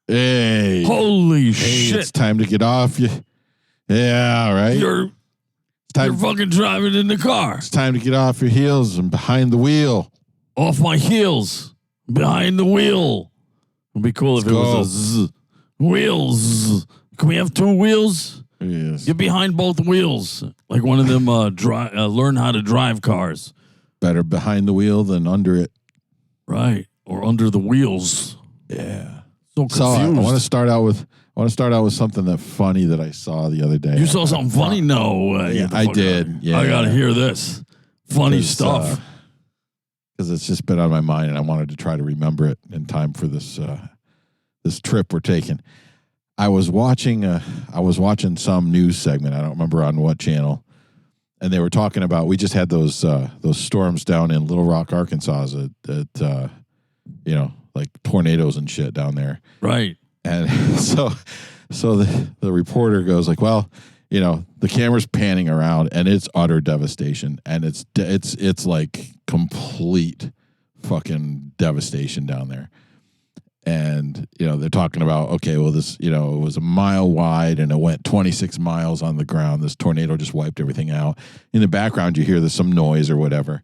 Hey. Holy Hey, shit. it's time to get off you. Yeah, right? You're fucking driving in the car. It's time to get off your heels and behind the wheel. Off my heels. Behind the wheel. It'd be cool if it was a zzz. Wheels. Can we have 2 wheels? Yes. Get behind both wheels. Like one of them learn how to drive cars. Better behind the wheel than under it. Right. Or under the wheels. Yeah. So confused. So I want to start out with something that funny that I saw the other day. You saw something funny? No. Yeah, I did. Yeah. I got to hear this. Funny stuff. Because it's just been on my mind, and I wanted to try to remember it in time for this this trip we're taking. I was watching some news segment. I don't remember on what channel, and they were talking about. We just had those storms down in Little Rock, Arkansas. That like tornadoes and shit down there. Right. And so the reporter goes like, well, the camera's panning around and it's utter devastation, and it's like complete fucking devastation down there. And they're talking about, okay, well, this it was a mile wide and it went 26 miles on the ground. This tornado just wiped everything out. In the background, you hear there's some noise or whatever,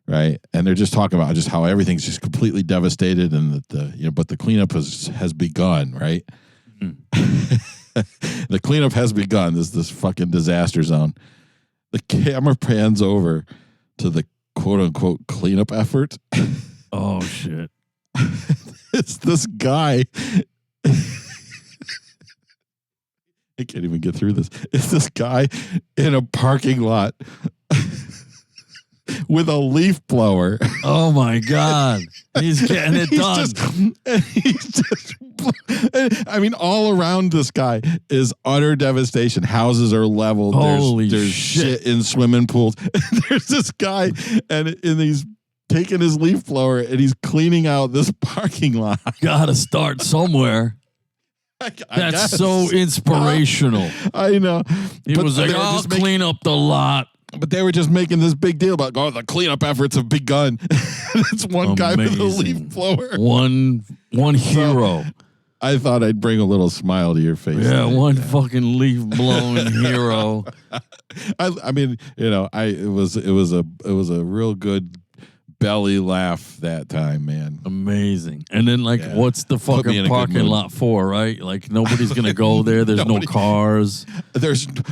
right? And they're just talking about just how everything's just completely devastated, and that but the cleanup has begun, right? The cleanup has begun. This fucking disaster zone. The camera pans over to the quote unquote cleanup effort. Oh shit. It's this guy. I can't even get through this. It's this guy in a parking lot with a leaf blower. Oh my God. He's getting it done. I mean, all around this guy is utter devastation. Houses are leveled. Holy there's shit in swimming pools. There's this guy, and he's taking his leaf blower and he's cleaning out this parking lot. Gotta start somewhere. That's so inspirational. I know. He was like, I'll clean up the lot. But they were just making this big deal about, the cleanup efforts have begun. It's one guy with a leaf blower. One hero. So, I thought I'd bring a little smile to your face. Yeah, one fucking leaf blowing hero. I mean, it was a real good belly laugh that time, man. Amazing. And then what's the fucking parking lot for, right? Like nobody's gonna go there. There's no cars.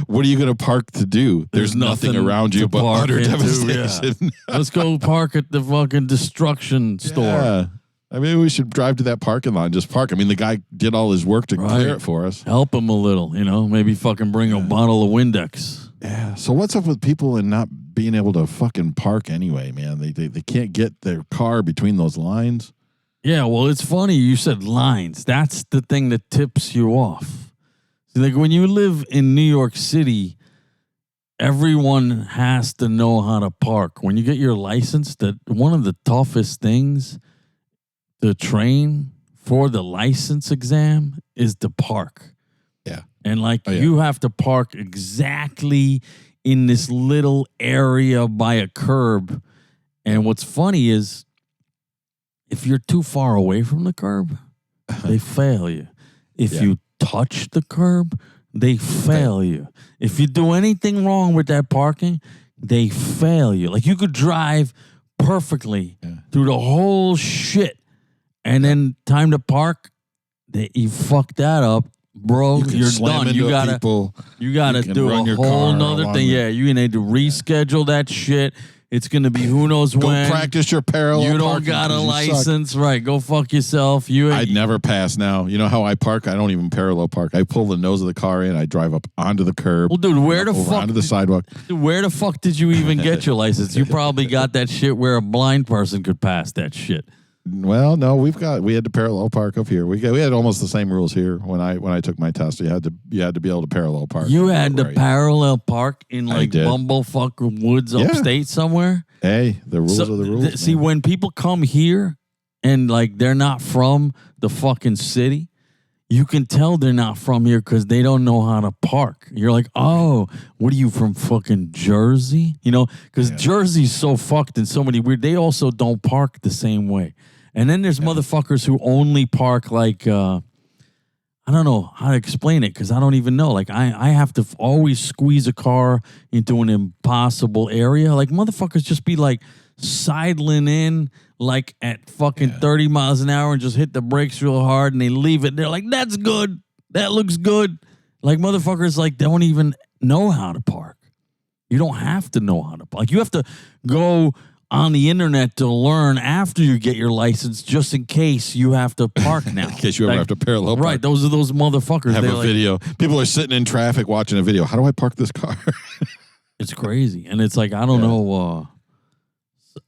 What are you gonna park to do? There's nothing around you but utter devastation. Yeah. Let's go park at the fucking destruction store. Yeah. I mean, we should drive to that parking lot and just park. I mean, the guy did all his work to clear it for us. Help him a little, maybe fucking bring a bottle of Windex. Yeah. So what's up with people and not being able to fucking park anyway, man? They can't get their car between those lines. Yeah, well, it's funny you said lines. That's the thing that tips you off. So, like when you live in New York City, everyone has to know how to park. When you get your license, that one of the toughest things to train for the license exam is to park. Yeah. And you have to park exactly in this little area by a curb. And what's funny is if you're too far away from the curb, they fail you. If you touch the curb, they fail you. If you do anything wrong with that parking, they fail you. Like you could drive perfectly through the whole shit, and then time to park, you fuck that up, bro. You're done. You gotta do a whole nother thing. Yeah, you need to reschedule that shit. It's gonna be who knows when. Go practice your parallel. You don't got a license, right? Go fuck yourself. I'd never pass now. You know how I park? I don't even parallel park. I pull the nose of the car in. I drive up onto the curb. Well, dude, where the fuck onto the sidewalk? Dude, where the fuck did you even get your license? You probably got that shit where a blind person could pass that shit. Well, no, we had to parallel park up here. We had almost the same rules here when I took my test. You had to be able to parallel park. You had to parallel park in bumblefuck woods upstate somewhere. Hey, the rules are the rules. See, when people come here and they're not from the fucking city, you can tell they're not from here because they don't know how to park. You're like, oh, what are you from fucking Jersey? Because Jersey's so fucked in so many weird. They also don't park the same way. And then there's motherfuckers who only park I don't know how to explain it because I don't even know. Like I have to always squeeze a car into an impossible area. Like motherfuckers just be like sidling in like at fucking 30 miles an hour and just hit the brakes real hard and they leave it. They're like, that's good. That looks good. Like motherfuckers like don't even know how to park. You don't have to know how to park. Like you have to go on the internet to learn after you get your license, just in case you have to park now. In case you ever have to parallel park. Right, those are those motherfuckers. Have a video. People are sitting in traffic watching a video. How do I park this car? It's crazy. And it's like, I don't know.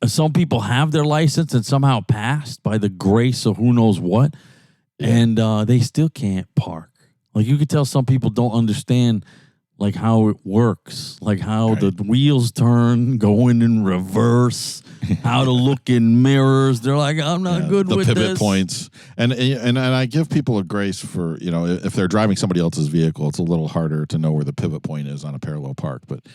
Some people have their license and somehow passed by the grace of who knows what. Yeah. And they still can't park. Like you could tell some people don't understand like how it works, like how the wheels turn, going in reverse, how to look in mirrors. They're like, I'm not good with this. The pivot points. And I give people a grace for, you know, if they're driving somebody else's vehicle, it's a little harder to know where the pivot point is on a parallel park. But,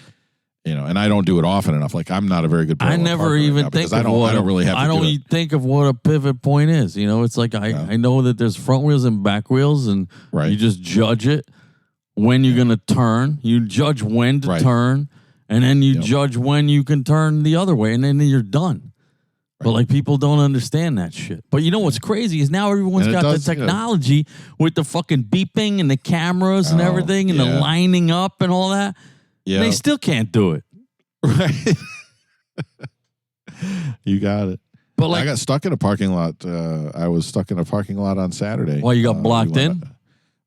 you know, and I don't do it often enough. Like I'm not a very good parallel I never even think of what I don't really have to do it. Think of what a pivot point is. You know, it's like I know that there's front wheels and back wheels and you just judge it. When you're going to turn, you judge when to turn, and then you judge when you can turn the other way, and then you're done. But like people don't understand that shit. But you know what's crazy is now everyone's got the technology with the fucking beeping and the cameras and everything and the lining up and all that. Yeah. They still can't do it. Right. You got it. But like I got stuck in a parking lot. I was stuck in a parking lot on Saturday. Well, you got blocked in?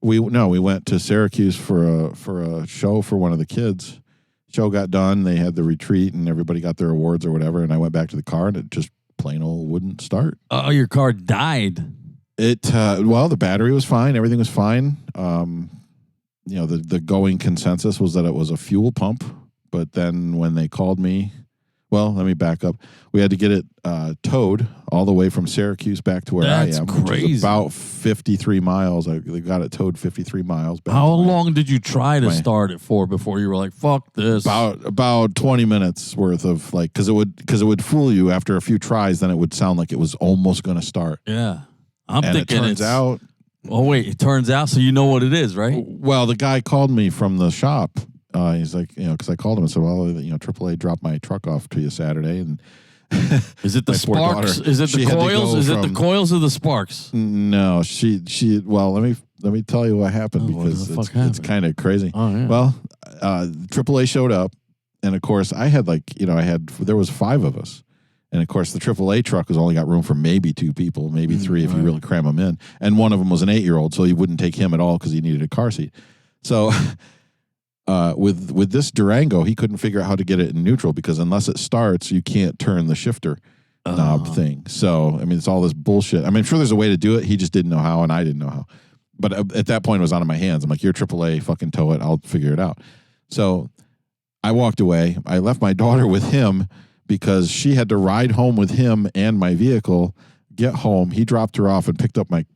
We went to Syracuse for a show for one of the kids. Show got done. They had the retreat and everybody got their awards or whatever. And I went back to the car and it just plain old wouldn't start. Oh, your car died. It well, the battery was fine. Everything was fine. You know, the going consensus was that it was a fuel pump. But then when they called me, well, let me back up. We had to get it towed all the way from Syracuse back to where I am, crazy. Which is about 53 miles. They got it towed 53 miles back. How long did you try to start it for before you were like, fuck this? About 20 minutes worth of like, because it would fool you after a few tries. Then it would sound like it was almost going to start. Yeah, I'm thinking it turns out. Oh wait, it turns out. So you know what it is, right? Well, the guy called me from the shop. He's like, you know, because I called him and said, well, you know, AAA dropped my truck off to you Saturday, and is it the sparks? Is it the coils? Is it the coils or the sparks? No, she. Well, let me tell you what happened because it's kind of crazy. Oh, yeah. Well, AAA showed up, and of course, I had there was 5 of us, and of course, the AAA truck has only got room for maybe 2 people, maybe 3 if you really cram them in, and one of them was an 8-year-old, so you wouldn't take him at all because he needed a car seat. So. With this Durango, he couldn't figure out how to get it in neutral because unless it starts, you can't turn the shifter knob thing. So, I mean, it's all this bullshit. I mean, I'm sure there's a way to do it. He just didn't know how, and I didn't know how. But at that point, it was out of my hands. I'm like, you're AAA, fucking tow it. I'll figure it out. So I walked away. I left my daughter with him because she had to ride home with him and my vehicle, get home. He dropped her off and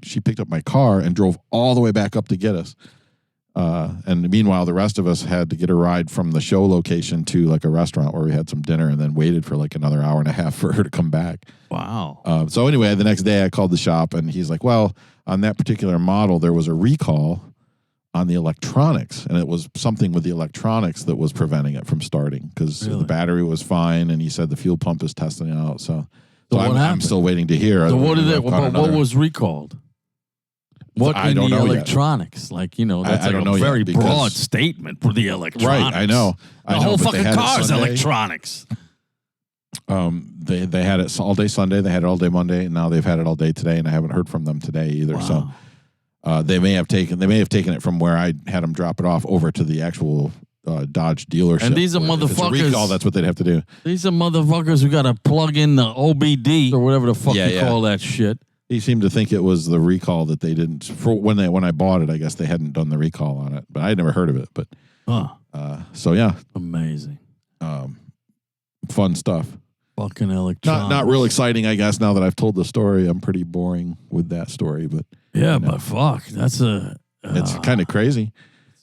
she picked up my car and drove all the way back up to get us. And meanwhile, the rest of us had to get a ride from the show location to like a restaurant where we had some dinner and then waited for like another hour and a half for her to come back. Wow. So anyway, the next day I called the shop and he's like, well, on that particular model, there was a recall on the electronics, and it was something with the electronics that was preventing it from starting because the battery was fine. And he said the fuel pump is testing it out. So I'm still waiting to hear. So what was recalled? What I in don't the know electronics? Yet. Like, you know, that's like a very broad statement for the electronics. Right, I know. The whole fucking car's electronics. They had it all day Sunday, they had it all day Monday, and now they've had it all day today, and I haven't heard from them today either. Wow. So they may have taken it from where I had them drop it off over to the actual Dodge dealership. And these are motherfuckers. If it's a recall, that's what they'd have to do. These are motherfuckers who got to plug in the OBD or whatever the fuck you call that shit. He seemed to think it was the recall that they didn't. For when I bought it, I guess they hadn't done the recall on it, but I had never heard of it. But so yeah, amazing, fun stuff. Fucking electronics. Not real exciting, I guess. Now that I've told the story, I'm pretty boring with that story. But yeah, but fuck, that's it's kind of crazy.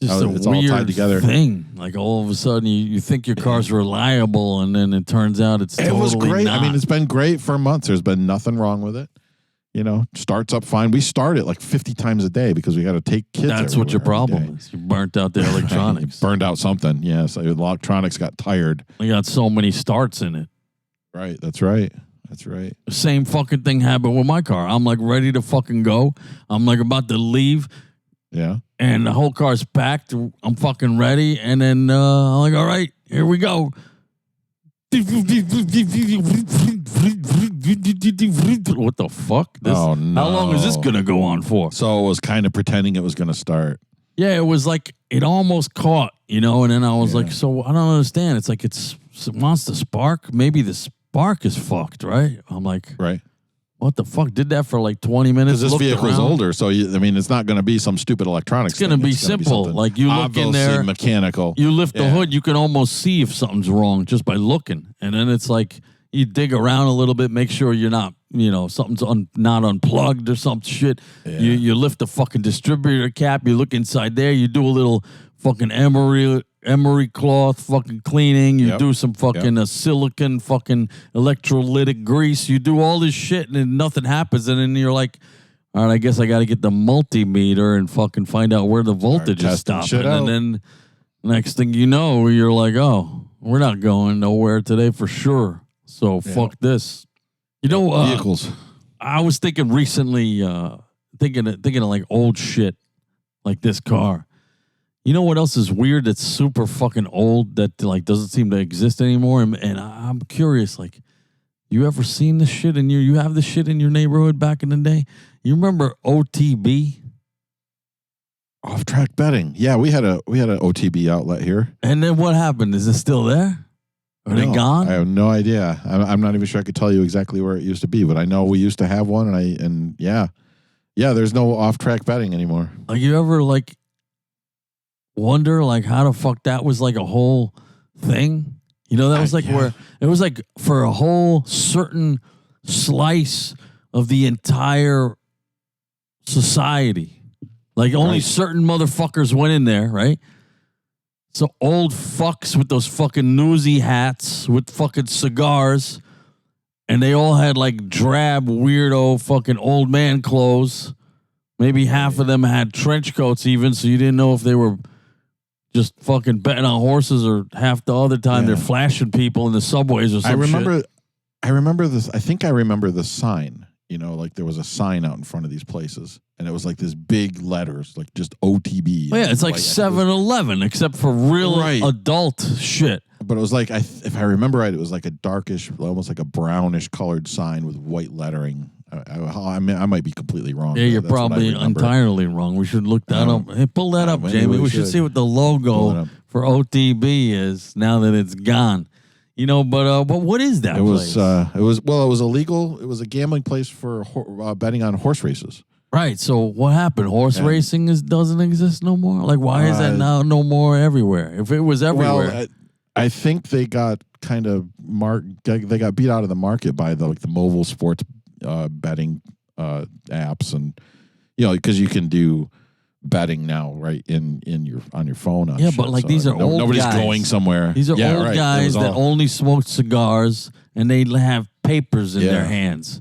It's a weird all tied together thing. Like all of a sudden, you think your car's reliable, and then it turns out it's totally was great. not. I mean, it's been great for months. There's been nothing wrong with it. Starts up fine. We start it like 50 times a day because we got to take kids. That's what your problem is. You burnt out the electronics. Burned out something. Yes. The electronics got tired. We got so many starts in it. Right. That's right. The same fucking thing happened with my car. I'm like ready to fucking go. I'm like about to leave. Yeah. And the whole car's packed. I'm fucking ready. And then I'm like, all right, here we go. What the fuck? Oh, no. How long is this going to go on for? So it was kind of pretending it was going to start. Yeah, it was like it almost caught, and then I was like, so I don't understand. It's like it wants to spark. Maybe the spark is fucked, right? I'm like, right. What the fuck? Did that for like 20 minutes. Because this vehicle is older, so it's not going to be some stupid electronics. It's going to be simple. Like you look in there, mechanical. You lift the hood, you can almost see if something's wrong just by looking, and then it's like you dig around a little bit, make sure you're not, something's not unplugged or some shit. Yeah. You lift the fucking distributor cap, you look inside there, you do a little fucking emery cloth fucking cleaning. You do some fucking silicon fucking electrolytic grease. You do all this shit and then nothing happens. And then you're like, all right, I guess I got to get the multimeter and fucking find out where the voltage is stopping. And then next thing you know, you're like, oh, we're not going nowhere today for sure. So fuck this. Vehicles. I was thinking recently, thinking of like old shit, like this car. You know what else is weird that's super fucking old that like doesn't seem to exist anymore? And I'm curious, like, you ever seen this shit you have this shit in your neighborhood back in the day? You remember OTB? Off-track betting. Yeah, we had an OTB outlet here. And then what happened? Is it still there? Are they gone? I have no idea. I'm not even sure I could tell you exactly where it used to be, but I know we used to have one, and there's no off-track betting anymore. Like, you ever like wonder like how the fuck that was like a whole thing? That was like where it was like for a whole certain slice of the entire society. Like only certain motherfuckers went in there, right? So old fucks with those fucking newsy hats with fucking cigars, and they all had like drab, weirdo fucking old man clothes. Maybe half of them had trench coats even, so you didn't know if they were just fucking betting on horses or half the other time they're flashing people in the subways or something. I remember this. I think I remember the sign. Like there was a sign out in front of these places, and it was like this big letters, like just OTB. Well, yeah, it's like 7-Eleven, except for real adult shit. But it was like, if I remember right, it was like a darkish, almost like a brownish colored sign with white lettering. I might be completely wrong. Yeah, you're probably entirely wrong. We should look that up. Hey, pull that up, Jamie. We should see what the logo for OTB is now that it's gone. But what is that place? It was illegal. It was a gambling place for betting on horse races. Right. So what happened? Horse racing doesn't exist no more? Like, why is that now no more everywhere? If it was everywhere. Well, I think they got kind of they got beat out of the market by the mobile sports betting apps, and because you can do betting now right on your phone. But like these are old nobody's guys. Going somewhere. These are old guys that only smoke cigars and they have papers in their hands.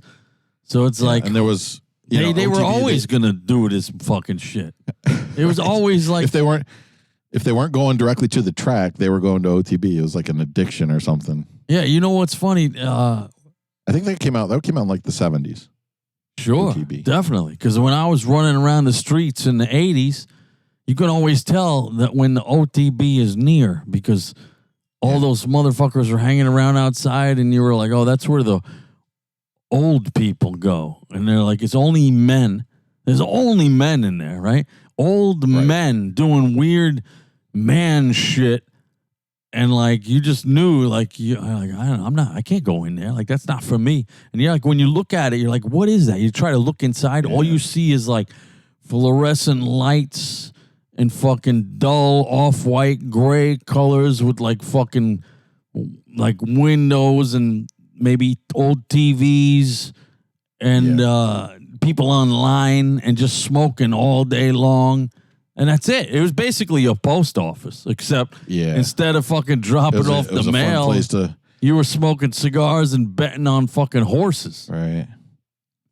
So it's like, and there was they were always gonna do this fucking shit. It was always like if they weren't going directly to the track, they were going to OTB. It was like an addiction or something. Yeah, you know what's funny? I think that came out in like the 70s. Sure, OTB. Definitely. Because when I was running around the streets in the 80s, you could always tell that when the OTB is near because all those motherfuckers are hanging around outside and you were like, oh, that's where the old people go. And they're like, it's only men. There's only men in there, right? Old men doing weird man shit. And like you just knew, like I can't go in there. Like that's not for me. And you're like, when you look at it, you're like, what is that? You try to look inside. All you see is like fluorescent lights and fucking dull off-white gray colors with like fucking like windows and maybe old TVs and people online and just smoking all day long. And that's it. It was basically a post office, except instead of fucking dropping off the mail, you were smoking cigars and betting on fucking horses. Right.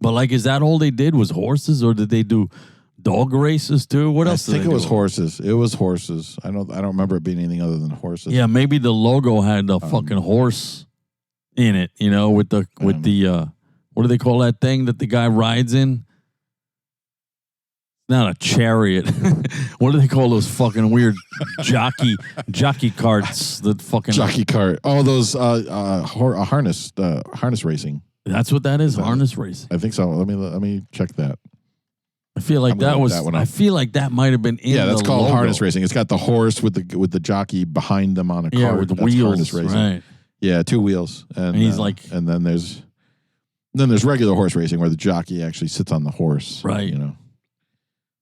But like, is that all they did was horses, or did they do dog races too? What else? I think did it they was do? horses. It was horses. I don't remember it being anything other than horses. Yeah, maybe the logo had a fucking horse in it. You know, with the what do they call that thing that the guy rides in? Not a chariot. What do they call those fucking weird jockey carts? The fucking jockey cart. Oh, those harness racing. That's what that is. Harness racing. I think so. Let me check that. I feel like that was. That one up. I feel like that might have been in. Yeah, that's the called logo. harness racing. It's got the horse with the jockey behind them on a cart. with the That's wheels. harness racing. Right. Yeah, 2 wheels, and he's like, and then there's regular horse racing where the jockey actually sits on the horse. Right. You know.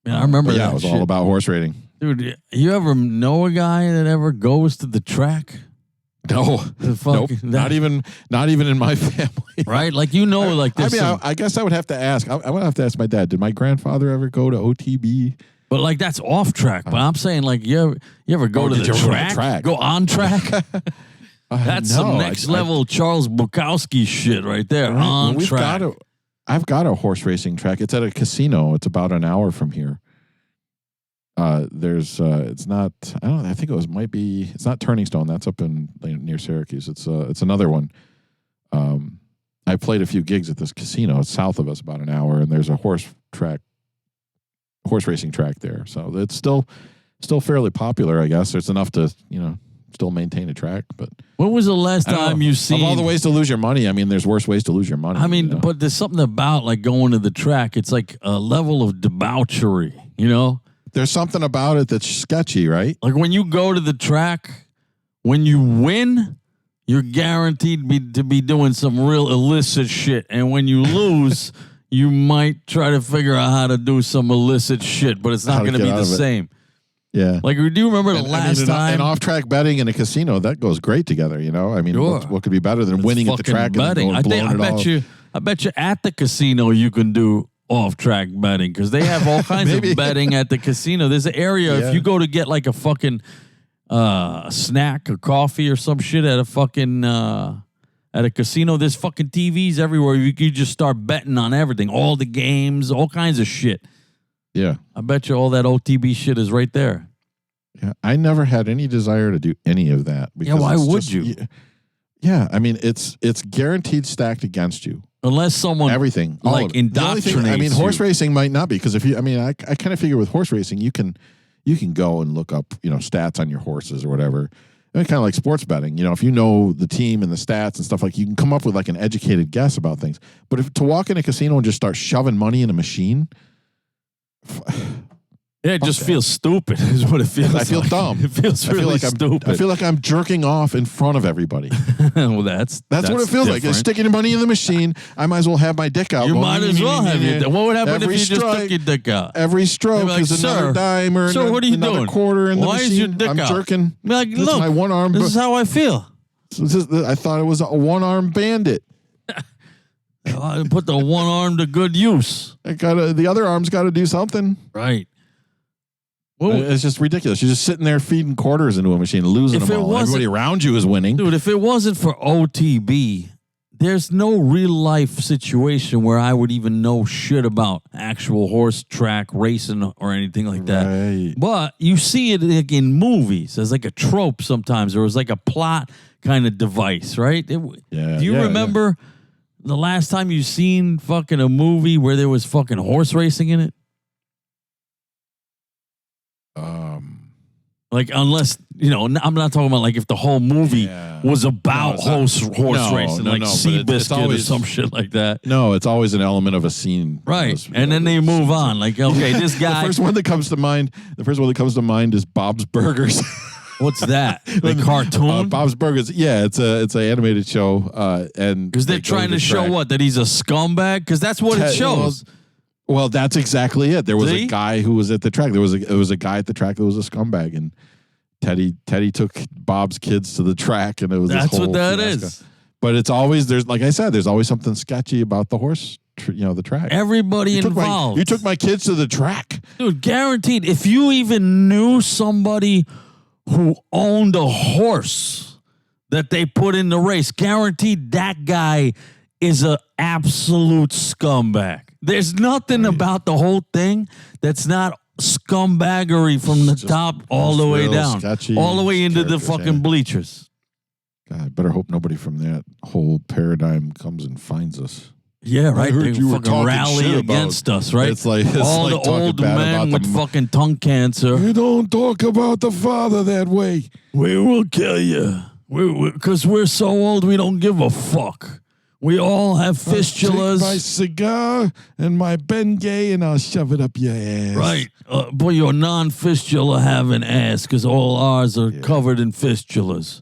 Yeah, I remember that. Yeah, it was shit. all about horse racing. Dude, you ever know a guy that ever goes to the track? No, nope. Not even in my family. Right? Like, you know, like this. I guess I would have to ask. I would have to ask my dad. Did my grandfather ever go to OTB? But like, that's off track. But I'm saying, like, you ever go to the track? Go on track? That's some next level Charles Bukowski shit right there. Right. On track. I've got a horse racing track. It's at a casino. It's about an hour from here. It's not. I don't know. I think might be. It's not Turning Stone. That's up in near Syracuse. It's another one. I played a few gigs at this casino. It's south of us, about an hour, and there's a horse racing track there. So it's still fairly popular, I guess. There's enough to still maintain a track. But when was the last time you seen of all the ways to lose your money? I mean, there's worse ways to lose your money. I mean, but there's something about like going to the track. It's like a level of debauchery. You know. There's something about it that's sketchy, right? Like when you go to the track, when you win, you're guaranteed to be doing some real illicit shit. And when you lose, you might try to figure out how to do some illicit shit, but it's not going to be the same. Yeah. Like, do you remember the last time? And off-track betting in a casino, that goes great together, you know? I mean, what could be better than winning at the track betting. and blowing it off? I bet you at the casino you can do off-track betting because they have all kinds of betting at the casino. There's an area if you go to get like a fucking snack or coffee or some shit at a fucking at a casino, there's fucking TVs everywhere. You just start betting on everything, all the games, all kinds of shit. Yeah, I bet you all that OTB shit is right there. Yeah, I never had any desire to do any of that. Yeah, why would you? Yeah, I mean, it's guaranteed stacked against you. Unless someone everything like indoctrinates. I mean, horse racing might not be because if you, I mean, I kind of figure with horse racing you can go and look up stats on your horses or whatever. And kind of like sports betting, if you know the team and the stats and stuff, like you can come up with like an educated guess about things. But to walk in a casino and just start shoving money in a machine. Yeah, it just feels stupid is what it feels like. I feel dumb. It feels really stupid. I feel like I'm jerking off in front of everybody. Well, that's what it feels like. You're sticking your money in the machine. I might as well have my dick out. You might as well have your dick. What would happen if you just took your dick out? Every stroke is another dime or what are you another doing? quarter in the machine. Why is your dick I'm out? jerking. Like, look, my one arm. This is how I feel. I thought it was a one-arm bandit. I put the one arm to good use. The other arm's got to do something. Right. Well, it's just ridiculous. You're just sitting there feeding quarters into a machine, losing them all. Everybody around you is winning. Dude, if it wasn't for OTB, there's no real life situation where I would even know shit about actual horse track racing or anything like that. Right. But you see it like in movies as like a trope sometimes, or as like a plot kind of device, right? Do you remember the last time you seen fucking a movie where there was fucking horse racing in it? Like, unless, I'm not talking about like if the whole movie was about horse racing, like Seabiscuit or some shit like that. No, it's always an element of a scene. Right. And then they move on. Like, okay, this guy. The first one that comes to mind is Bob's Burgers. What's that? The cartoon? Bob's Burgers. Yeah, it's an animated show. And because they're trying to show what? That he's a scumbag? Because that's what it shows. Well, that's exactly it. There was a guy who was at the track. There was a guy at the track that was a scumbag, and Teddy took Bob's kids to the track, and it was that's this whole what that fiasco. is. But it's always like I said, there's always something sketchy about the horse, the track. Everybody involved. You took my kids to the track, dude. Guaranteed. If you even knew somebody who owned a horse that they put in the race, guaranteed that guy is a absolute scumbag. There's nothing about the whole thing that's not scumbaggery from the top all the way down, sketchy all the way into the fucking bleachers. God, I better hope nobody from that whole paradigm comes and finds us. Yeah, right. I heard they you were fucking talking rally shit against about, us, right? It's like all the old men with fucking tongue cancer. You don't talk about the father that way. We will kill you. Because we're so old, we don't give a fuck. We all have fistulas. I'll take my cigar and my Bengay and I'll shove it up your ass. Right. But your non-fistula having ass because all ours are covered in fistulas.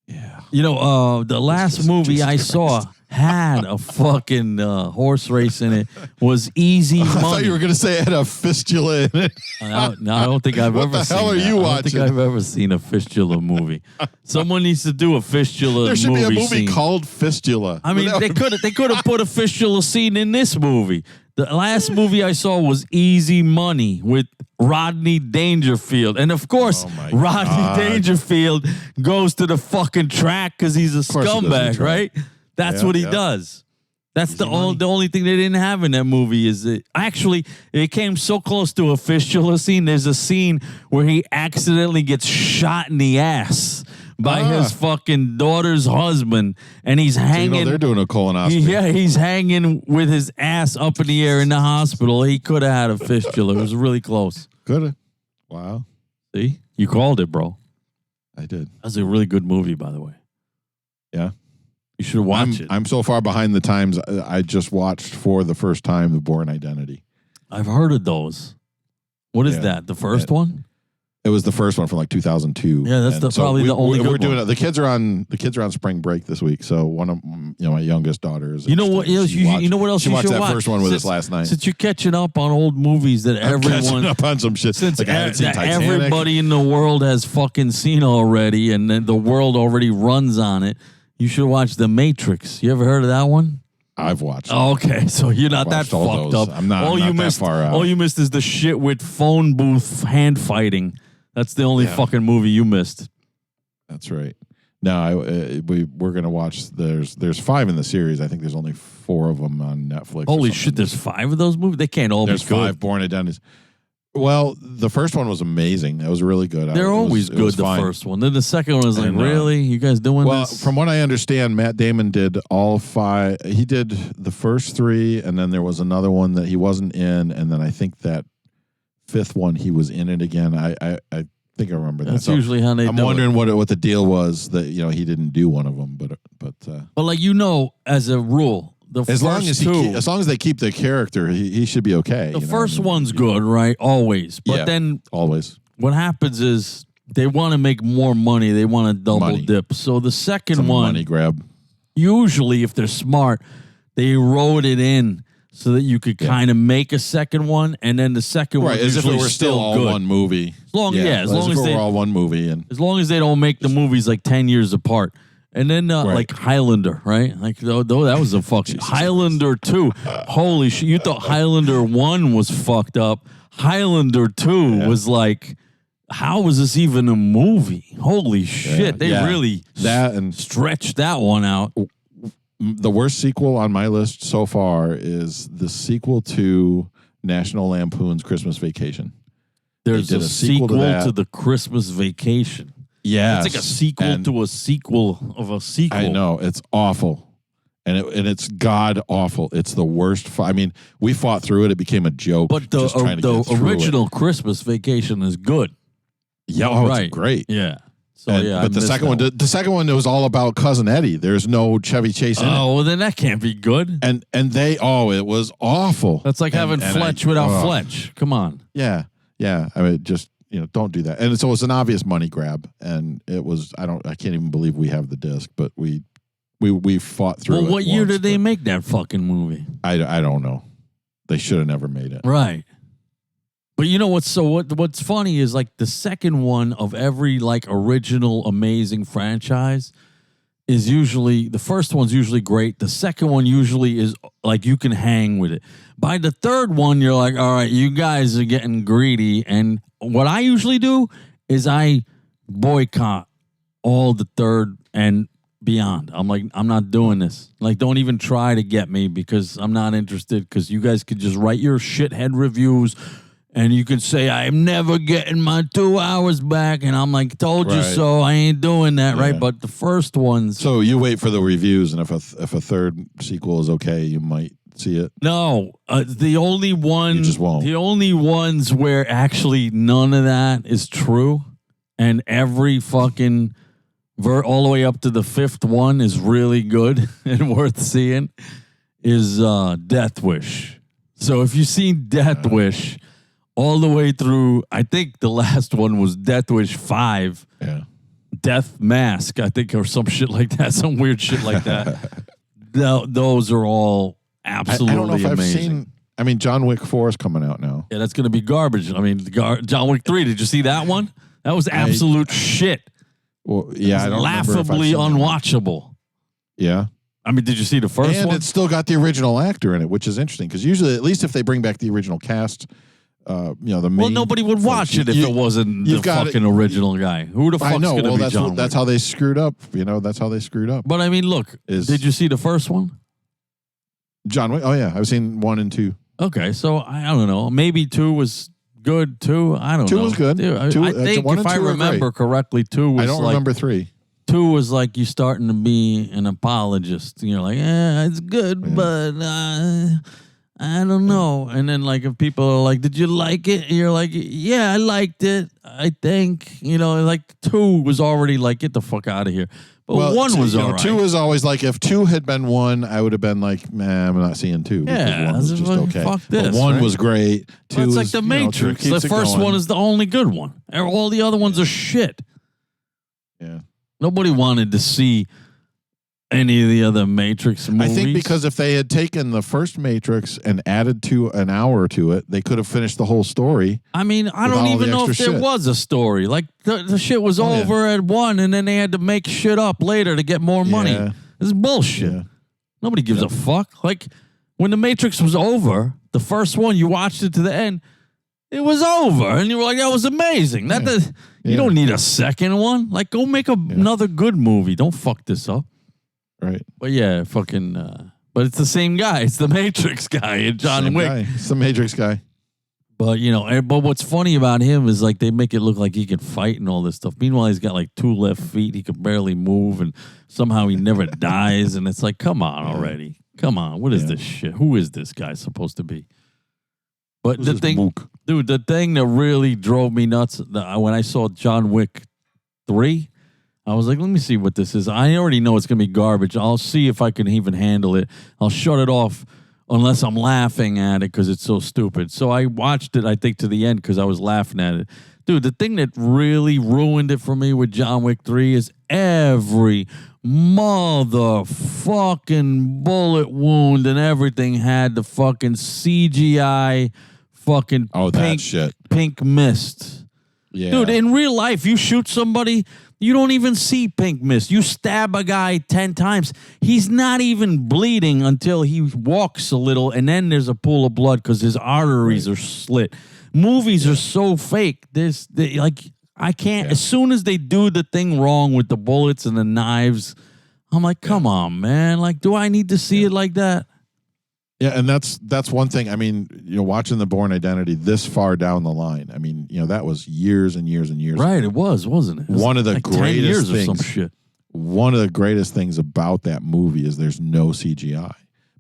Yeah. You know, the last movie I saw had a fucking horse race in it. Was Easy Money. I thought you were going to say it had a fistula in it. No, I don't think I've ever seen What the hell are that. you I watching? don't think I've ever seen a fistula movie. Someone needs to do a fistula movie. There should be a movie scene. called Fistula. I mean, they could have put a fistula scene in this movie. The last movie I saw was Easy Money with Rodney Dangerfield. And of course, Rodney Dangerfield goes to the fucking track because he's a scumbag, right? That's what he does. That's the only thing they didn't have in that movie is it. Actually, it came so close to a fistula scene. There's a scene where he accidentally gets shot in the ass by his fucking daughter's husband, and he's hanging. So you know they're doing a colonoscopy. Yeah, he's hanging with his ass up in the air in the hospital. He could have had a fistula. It was really close. Could have. Wow. See? You called it, bro. I did. That's a really good movie, by the way. Yeah. You should watch it. I'm so far behind the times. I just watched for the first time The Bourne Identity. I've heard of those. What is that? The first one? It was the first one from like 2002. Yeah, that's probably the only good we're doing one. it. The kids are on spring break this week. So one of my youngest daughters. You know what? You know what else she you watched should that watch? first one with us last night. Since you're catching up on old movies that I'm catching everyone up on some shit. since like I haven't seen Titanic. everybody in the world has fucking seen already, and then the world already runs on it. You should watch The Matrix. You ever heard of that one? I've watched. Oh, okay, so you're not that Watched all fucked those. up. I'm not that far out. All you missed is the shit with phone booth hand fighting. That's the only fucking movie you missed. That's right. No, we're gonna watch. There's 5 in the series. I think there's only 4 of them on Netflix. Holy shit! There's 5 of those movies. They can't all be good. There's 5 Bourne Identities. Well, the first one was amazing. It was really good. They're always good. The first one. Then the second one was like, really? You guys doing well, this? from what I understand, Matt Damon did all 5. He did the first 3, and then there was another one that he wasn't in, and then I think that 5th one he was in it again. I think I remember that. That's usually how they do it. I'm wondering what the deal was that he didn't do one of them, but like as a rule. As long as they keep the character, he should be okay. The first one's good, right? Always. But then always. What happens is they want to make more money. They want to double dip. So the second one, money grab. Usually, if they're smart, they wrote it in so that you could kind of make a second one, and then the second one as if it were still all good. one movie. As long as they were all one movie, and as long as they don't make the movies like 10 years apart. And then like Highlander, right? Like though that was a fucking Highlander 2. Holy shit! You thought Highlander 1 was fucked up. Highlander 2 was like, how was this even a movie? Holy shit! They really stretched that one out. The worst sequel on my list so far is the sequel to National Lampoon's Christmas Vacation. There's a sequel to the Christmas Vacation. Yeah, it's like a sequel to a sequel of a sequel. I know, it's awful, and it's god awful. It's the worst. I mean, we fought through it. It became a joke. But the original Christmas Vacation is good. Yeah, it's great. Yeah. So but the second one, it was all about Cousin Eddie. There's no Chevy Chase in it. Oh, well, then that can't be good. And it was awful. That's like having Fletch without Fletch. Come on. Yeah. I mean, just. Don't do that. And so it's an obvious money grab. And it was, I can't even believe we have the disc, but we fought through it. Well, what year did they make that fucking movie? I don't know. They should have never made it. Right. But you know what's funny is like the second one of every like original amazing franchise is usually, the first one's usually great. The second one usually is like you can hang with it. By the third one, you're like, all right, you guys are getting greedy. And what I usually do is I boycott all the third and beyond. I'm like, I'm not doing this. Like, don't even try to get me because I'm not interested because you guys could just write your shithead reviews and you could say, I'm never getting my 2 hours back. And I'm like, told you so. I ain't doing that, right? But the first ones. So you wait for the reviews, and if a third sequel is okay, you might see it. No, the only one. You just won't. The only ones where actually none of that is true, and every fucking all the way up to the fifth one is really good and worth seeing, is Death Wish. So if you've seen Death Wish all the way through, I think the last one was Death Wish 5. Yeah. Death Mask, I think, or some shit like that, some weird shit like that. Those are all absolutely I don't know if amazing. I've seen. I mean, John Wick 4 is coming out now. Yeah, that's going to be garbage. I mean, John Wick 3, did you see that one? That was absolute shit. Well, yeah, I don't laughably unwatchable. Yeah. I mean, did you see the first one? And it's still got the original actor in it, which is interesting because usually, at least if they bring back the original cast, the main. Well, nobody would watch it if it wasn't the fucking original guy. Who the fuck's going to be John Wick? That's how they screwed up. That's how they screwed up. But I mean, look, did you see the first one? John Wick? Oh, yeah. I've seen 1 and 2. Okay, so I don't know. Maybe 2 was good, 2. I don't know. 2 was good. Dude, I think if I remember correctly, 2 was I don't remember 3. 2 was like you starting to be an apologist. You're like, it's good, but I don't know. And then, like, if people are like, did you like it? And you're like, yeah, I liked it. I think, like 2 was already like, get the fuck out of here. But 1 was all right. 2 was always like, if 2 had been 1, I would have been like, man, I'm not seeing 2. Yeah, 1 was just okay. Fuck this, but 1 was great. 2 it's was, like the Matrix. The first one is the only good one. All the other ones are shit. Yeah. Nobody wanted to see any of the other Matrix movies. I think because if they had taken the first Matrix and added to an hour to it, they could have finished the whole story. I mean, I don't even know if there was a story. Like, the shit was over at 1, and then they had to make shit up later to get more money. This is bullshit. Yeah. Nobody gives a fuck. Like, when the Matrix was over, the first one, you watched it to the end, it was over. And you were like, that was amazing. You don't need a second one. Like, go make another good movie. Don't fuck this up. Right. But yeah, fucking, but it's the same guy. It's the Matrix guy and John Wick. It's the Matrix guy. But, but what's funny about him is like they make it look like he can fight and all this stuff. Meanwhile, he's got like 2 left feet. He can barely move and somehow he never dies. And it's like, come on already. Come on. What is this shit? Who is this guy supposed to be? But the thing that really drove me nuts when I saw John Wick 3, I was like, let me see what this is. I already know it's going to be garbage. I'll see if I can even handle it. I'll shut it off unless I'm laughing at it because it's so stupid. So I watched it, I think, to the end because I was laughing at it. Dude, the thing that really ruined it for me with John Wick 3 is every motherfucking bullet wound and everything had the fucking CGI fucking pink mist. Yeah. Dude, in real life, you shoot somebody, you don't even see pink mist. You stab a guy 10 times. He's not even bleeding until he walks a little, and then there's a pool of blood because his arteries are slit. Movies are so fake. I can't. As soon as they do the thing wrong with the bullets and the knives, I'm like, come on, man. Like, do I need to see it like that? Yeah, and that's one thing. I mean, watching The Bourne Identity this far down the line. I mean, that was years and years and years. Right, ago. it was, wasn't it? One of the like greatest 10 years things. Or some shit. One of the greatest things about that movie is there's no CGI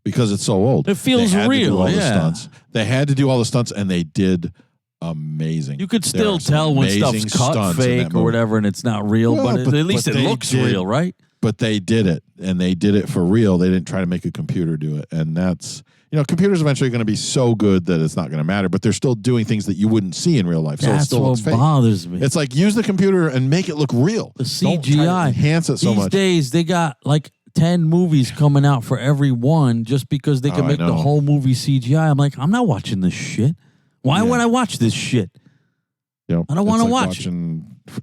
because it's so old. It feels real. The stunts. They had to do all the stunts, and they did amazing. You could still tell when stuff's cut fake or whatever, and it's not real. But at least it looks real, right? But they did it, and they did it for real. They didn't try to make a computer do it, and that's. Computers eventually going to be so good that it's not going to matter, but they're still doing things that you wouldn't see in real life. So that's it still looks fake. Bothers me. It's like use the computer and make it look real. The CGI enhance it so much. These days they got like 10 movies coming out for every one just because they can make the whole movie CGI. I'm like, I'm not watching this shit. Why would I watch this shit? I don't want to watch it.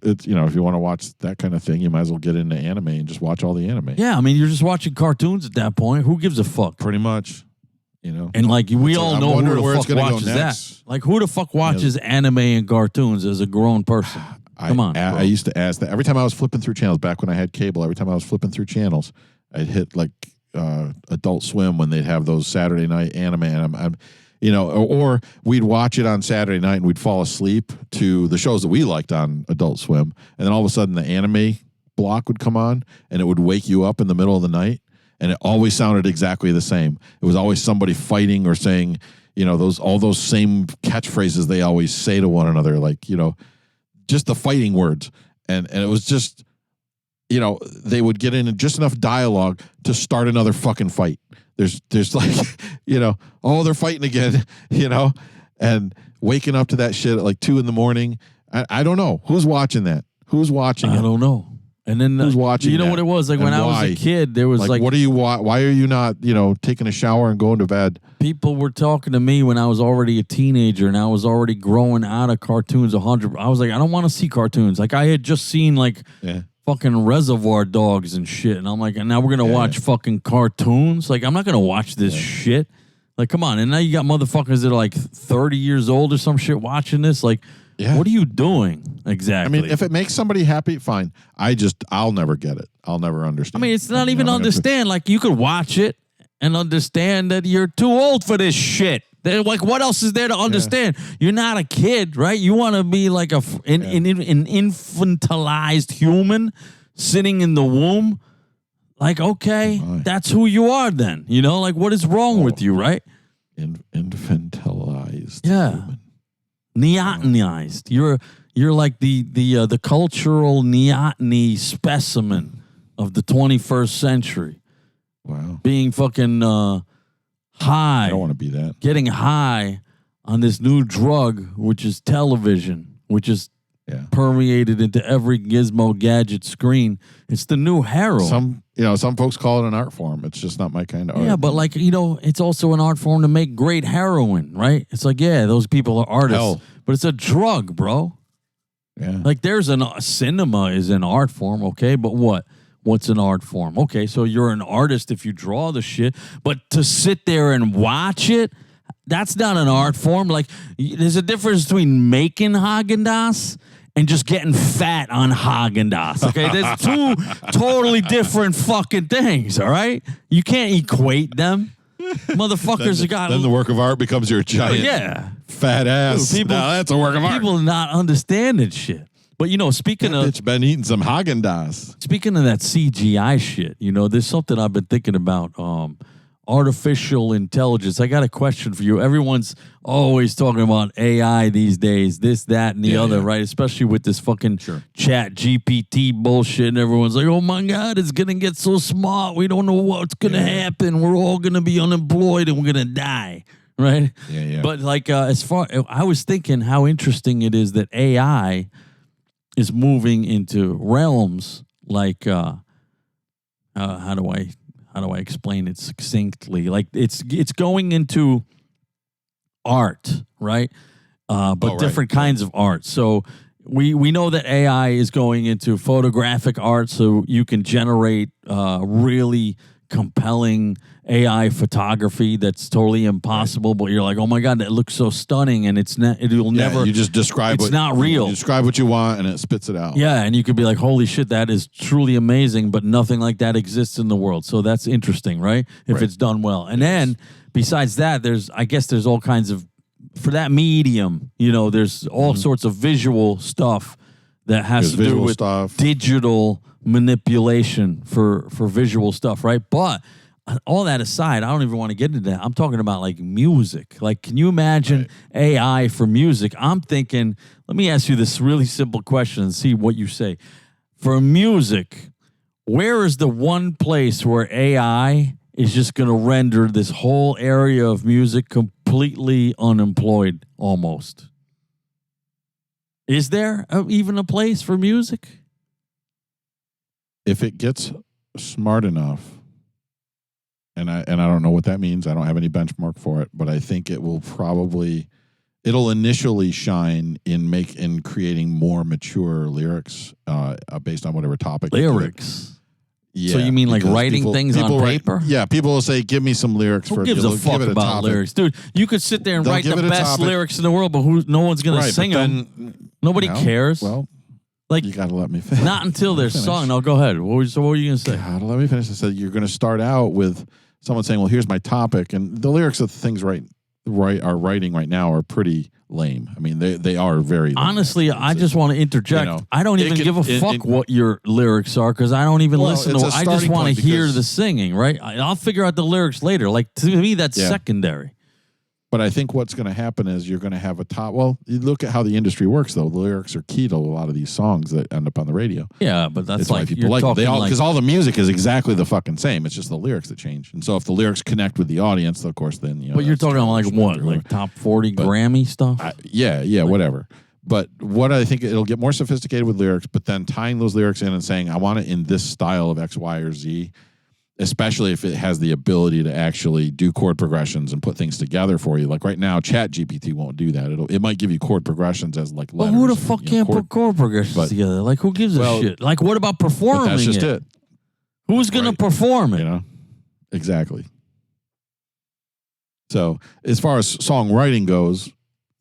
If you want to watch that kind of thing, you might as well get into anime and just watch all the anime. Yeah, I mean, you're just watching cartoons at that point. Who gives a fuck? Pretty much. And like we all know who the fuck watches that. Like who the fuck watches anime and cartoons as a grown person? Come on, bro. I used to ask that every time I was flipping through channels back when I had cable. Every time I was flipping through channels, I'd hit like Adult Swim when they'd have those Saturday night anime, and I'm or we'd watch it on Saturday night and we'd fall asleep to the shows that we liked on Adult Swim, and then all of a sudden the anime block would come on and it would wake you up in the middle of the night, and it always sounded exactly the same. It was always somebody fighting or saying, all those same catchphrases they always say to one another, like, just the fighting words. And it was just, they would get in just enough dialogue to start another fucking fight. There's like, they're fighting again, and waking up to that shit at like 2 a.m. I don't know. Who's watching that? Who's watching it? I don't know. And then who's watching? You know what it was like when I was a kid. There was like what do you want? Why are you not taking a shower and going to bed? People were talking to me when I was already a teenager and I was already growing out of cartoons 100. I was like, I don't want to see cartoons. Like I had just seen fucking Reservoir Dogs and shit, and I'm like, and now we're gonna watch fucking cartoons. Like I'm not gonna watch this shit. Like come on, and now you got motherfuckers that are like 30 years old or some shit watching this. Like. Yeah. What are you doing exactly? I mean, if it makes somebody happy, fine. I'll never get it. I'll never understand. I mean, it's not even understand. Like, you could watch it and understand that you're too old for this shit. Like, what else is there to understand? Yeah. You're not a kid, right? You want to be like an infantilized human sitting in the womb. Like, okay, that's who you are then. Like, what is wrong with you, right? Infantilized human. Neotenized. You're like the cultural neoteny specimen of the 21st century. Wow. Being fucking high. I don't want to be that. Getting high on this new drug, which is television, which is permeated into every gizmo gadget screen. It's the new heroin. Some folks call it an art form. It's just not my kind of art. Yeah, but like, it's also an art form to make great heroin, right? It's like, those people are artists, but it's a drug, bro. Yeah. Like cinema is an art form, okay? But what's an art form? Okay, so you're an artist if you draw the shit, but to sit there and watch it, that's not an art form. Like, there's a difference between making Haagen-Dazs and just getting fat on Haagen-Dazs, okay? There's two totally different fucking things, all right? You can't equate them. Motherfuckers then the work of art becomes your giant fat ass. Dude, now that's a work of art. People not understanding shit. But, speaking of... It's been eating some Haagen-Dazs. Speaking of that CGI shit, there's something I've been thinking about. Artificial intelligence. I got a question for you. Everyone's always talking about AI these days, this, that, and the other, right? Especially with this fucking chat GPT bullshit. And everyone's like, oh my God, it's going to get so smart. We don't know what's going to happen. We're all going to be unemployed and we're going to die, right? Yeah. But like, I was thinking how interesting it is that AI is moving into realms like, how do I explain it succinctly? Like it's going into art, right? But different kinds of art. So we know that AI is going into photographic art, so you can generate really compelling AI photography that's totally impossible, but you're like, oh my God, that looks so stunning, and it'll never. You just describe it's not real. You describe what you want, and it spits it out. Yeah, and you could be like, holy shit, that is truly amazing, but nothing like that exists in the world. So that's interesting, right? If it's done well. And then besides that, there's all kinds of, for that medium, there's all sorts of visual stuff that has to do with digital manipulation for visual stuff, right? But all that aside, I don't even want to get into that. I'm talking about like music. Like, can you imagine AI for music? I'm thinking, let me ask you this really simple question and see what you say. For music, where is the one place where AI is just going to render this whole area of music completely unemployed almost? Is there even a place for music? If it gets smart enough, and I don't know what that means. I don't have any benchmark for it, but I think it'll initially shine in creating more mature lyrics based on whatever topic. Lyrics. Yeah. So you mean like writing things on paper? People will say, "Give me some lyrics." Who gives a fuck about lyrics, dude? You could sit there and write the best lyrics in the world, but no one's going to sing them. Nobody cares. Well, Like, you got to let me finish. not until their song. No, go ahead. What were you going to say? God, let me finish. I said you're going to start out with someone saying, "Well, here's my topic," and the lyrics of the things are writing right now are pretty lame. I mean, they are very lame. Honestly, I just want to interject. You know, I don't even give a fuck what your lyrics are because I don't even listen to it. I just want to hear the singing, right? I'll figure out the lyrics later. Like, to me, that's secondary. But I think what's going to happen is you're going to have a top. Well, you look at how the industry works, though. The lyrics are key to a lot of these songs that end up on the radio. Yeah, but that's why people like them. Because all the music is exactly the fucking same. It's just the lyrics that change. And so if the lyrics connect with the audience, of course, then But you're talking like what, like top 40 Grammy stuff? Whatever. But what I think it'll get more sophisticated with lyrics, but then tying those lyrics in and saying, I want it in this style of X, Y, or Z. Especially if it has the ability to actually do chord progressions and put things together for you. Like right now, ChatGPT won't do that. It might give you chord progressions as like letters. But who the fuck can't put chord progressions together? Like, who gives a shit? Like, what about performing that's just it? Who's going to perform it? You know? Exactly. So as far as songwriting goes,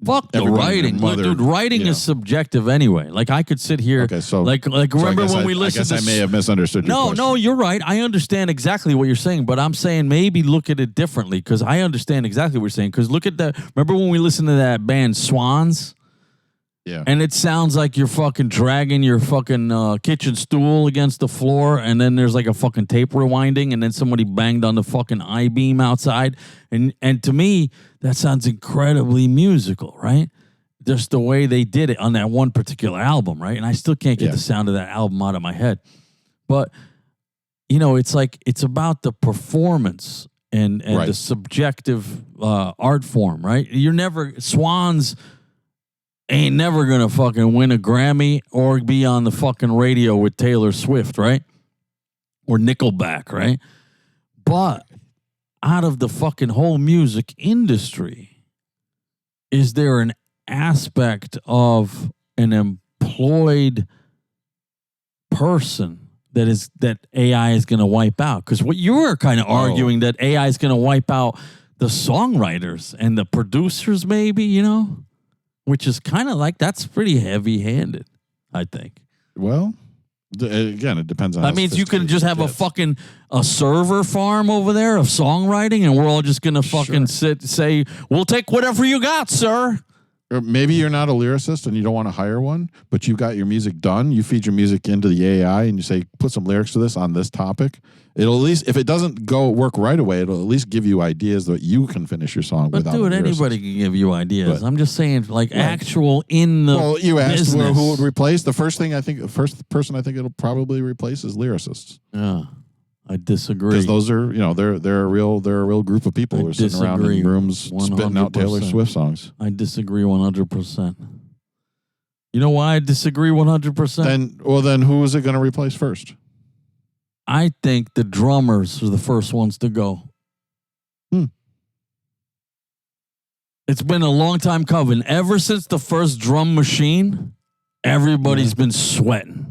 fuck the writing. Dude, writing is subjective anyway. Like, I could sit here. Okay, so remember when we listened to... I may have misunderstood your question. No, you're right. I understand exactly what you're saying, but I'm saying maybe look at it differently because I understand exactly what you're saying. Because look at that. Remember when we listened to that band Swans? Yeah. And it sounds like you're fucking dragging your fucking kitchen stool against the floor, and then there's like a fucking tape rewinding, and then somebody banged on the fucking I-beam outside. And to me, that sounds incredibly musical, right? Just the way they did it on that one particular album, right? And I still can't get the sound of that album out of my head. But, you know, it's like, it's about the performance and the subjective art form, right? Swans ain't never gonna fucking win a Grammy or be on the fucking radio with Taylor Swift, right? Or Nickelback, right? But out of the fucking whole music industry, is there an aspect of an employed person that AI is going to wipe out? Because what you were kind of arguing that AI is going to wipe out the songwriters and the producers, maybe, you know? Which is kind of like, that's pretty heavy-handed, I think. Well, again, it depends on. That means you can just have a server farm over there of songwriting, and we're all just gonna fucking say, "We'll take whatever you got, sir." Or maybe you're not a lyricist and you don't want to hire one, but you've got your music done. You feed your music into the AI and you say, put some lyrics to this on this topic. It'll at least, if it doesn't work right away, it'll at least give you ideas that you can finish your song without. But dude, anybody can give you ideas. But, I'm just saying, like actual in the. Well, you asked business. Who would replace the first person I think it'll probably replace is lyricists. Yeah. I disagree. Because those are, they're a real group of people who are sitting around in rooms 100%. Spitting out Taylor Swift songs. I disagree 100%. You know why I disagree 100%? Then who is it going to replace first? I think the drummers are the first ones to go. It's been a long time coming. Ever since the first drum machine, everybody's been sweating.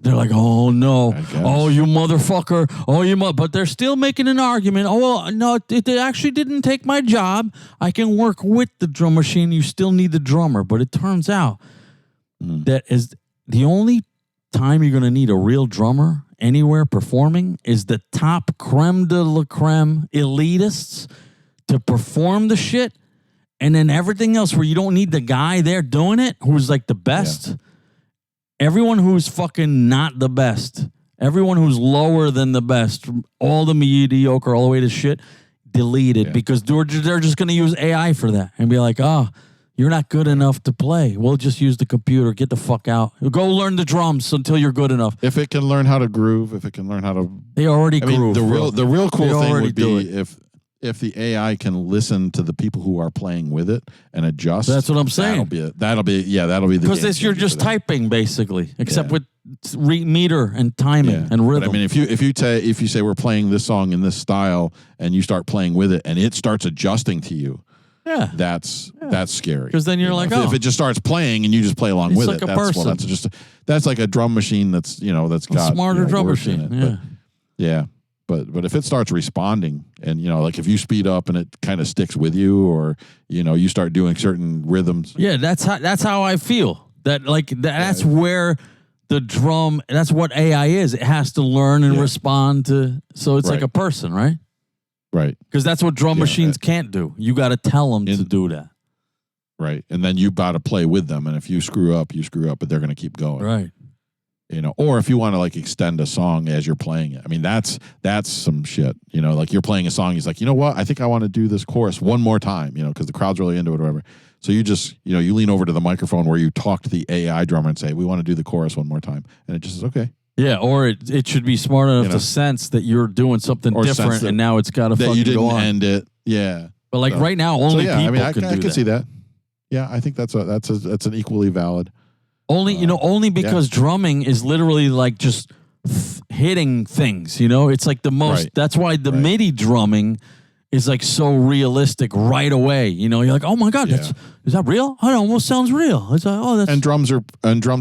They're like, oh, no. Oh, you motherfucker. Oh, but they're still making an argument. Oh, well, no, they actually didn't take my job. I can work with the drum machine. You still need the drummer. But it turns out that is the only time you're going to need a real drummer anywhere performing is the top creme de la creme elitists to perform the shit. And then everything else where you don't need the guy there doing it who's like the best. Yeah. Everyone who's fucking not the best, everyone who's lower than the best, all the mediocre, all the way to shit, delete it because they're just going to use AI for that and be like, you're not good enough to play. We'll just use the computer. Get the fuck out. Go learn the drums until you're good enough. If it can learn how to groove, if it can learn how to... They already groove. The real cool thing would be if the AI can listen to the people who are playing with it and adjust. That's what I'm saying. That'll be the because you're just typing basically, except with meter and timing and rhythm. But I mean, if you say we're playing this song in this style and you start playing with it and it starts adjusting to you, that's scary. Because then you're like, if it just starts playing and you just play along with like it, that's like a drum machine that's got a smarter drum machine. But if it starts responding and, like if you speed up and it kind of sticks with you or, you start doing certain rhythms. Yeah, that's how I feel. That's where the drum, that's what AI is. It has to learn and respond to, so it's like a person, right? Right. Because that's what drum machines can't do. You got to tell them to do that. Right. And then you got to play with them. And if you screw up, but they're going to keep going. Right. You know, or if you want to like extend a song as you're playing it. I mean, that's some shit. You know, like you're playing a song. He's like, you know what? I think I want to do this chorus one more time, you know, because the crowd's really into it or whatever. So you just, you know, you lean over to the microphone where you talk to the AI drummer and say, we want to do the chorus one more time. And it just says, okay. Yeah, or it should be smart enough to sense that you're doing something different and now it's got to fucking go on. You didn't end it. Yeah. But like right now, only people can do that. I can see that. Yeah, I think that's an equally valid. Only because drumming is literally like just hitting things, you know? It's like the most, that's why the MIDI drumming is like so realistic right away. You know, you're like, oh my God, is that real? Oh, it almost sounds real. It's like, oh, that's... And drums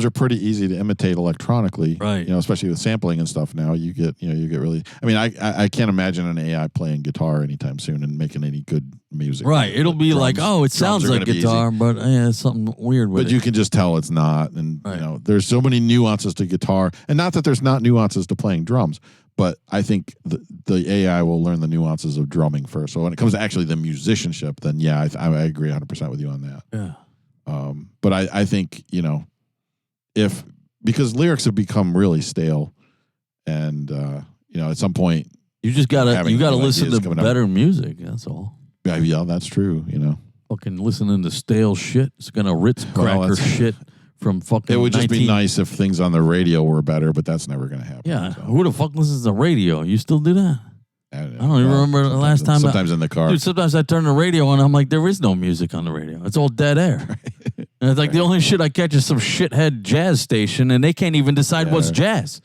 are pretty easy to imitate electronically. Right. You know, especially with sampling and stuff now. You get really, I mean, I can't imagine an AI playing guitar anytime soon and making any good music. Right. It'll be like, oh, it sounds like guitar, but it's something weird with it. But you can just tell it's not. And, you know, there's so many nuances to guitar. And not that there's not nuances to playing drums, but I think the AI will learn the nuances of drumming first. So when it comes to actually the musicianship, then I agree 100% with you on that. Yeah. But I think, you know, because lyrics have become really stale, and you know, at some point you just gotta listen to better music. That's all. Yeah, that's true. You know, fucking listening to stale shit. It's gonna Ritz cracker shit. From fucking it would just be nice if things on the radio were better, but that's never going to happen. Yeah. So. Who the fuck listens to radio? You still do that? I don't even remember the last time. Sometimes in the car. Dude, sometimes I turn the radio on and I'm like, there is no music on the radio. It's all dead air. Right. And it's like the only shit I catch is some shithead jazz station and they can't even decide what's jazz.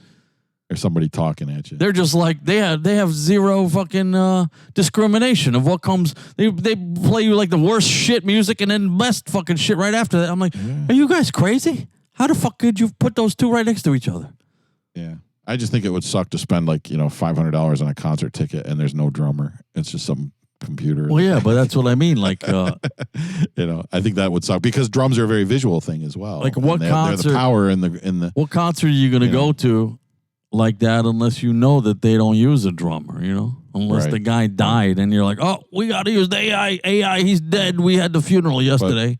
There's somebody talking at you. They're just like, they have zero fucking discrimination of what comes. They play you like the worst shit music and then best fucking shit right after that. I'm like, are you guys crazy? How the fuck could you put those two right next to each other? Yeah. I just think it would suck to spend like, you know, $500 on a concert ticket and there's no drummer. It's just some computer. Well, yeah, but that's what I mean. Like, you know, I think that would suck because drums are a very visual thing as well. Like what concert? They're the power in the. What concert are you going to go to like that unless you know that they don't use a drummer, you know? Unless the guy died and you're like, oh, we got to use the AI. AI, he's dead. We had the funeral yesterday.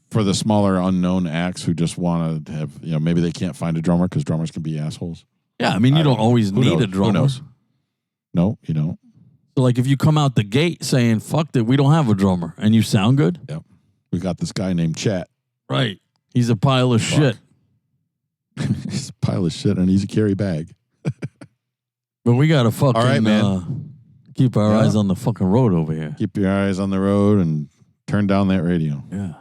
But for the smaller unknown acts who just want to have, you know, maybe they can't find a drummer because drummers can be assholes. Yeah, I mean, you don't always need a drummer. Who knows? No, you don't. So, like, if you come out the gate saying, fuck it, we don't have a drummer, and you sound good? Yep. We got this guy named Chat. Right. He's a pile of shit. He's a pile of shit and he's a carry bag. But we got to fucking all right, man. Keep our eyes on the fucking road over here. Keep your eyes on the road and turn down that radio. Yeah.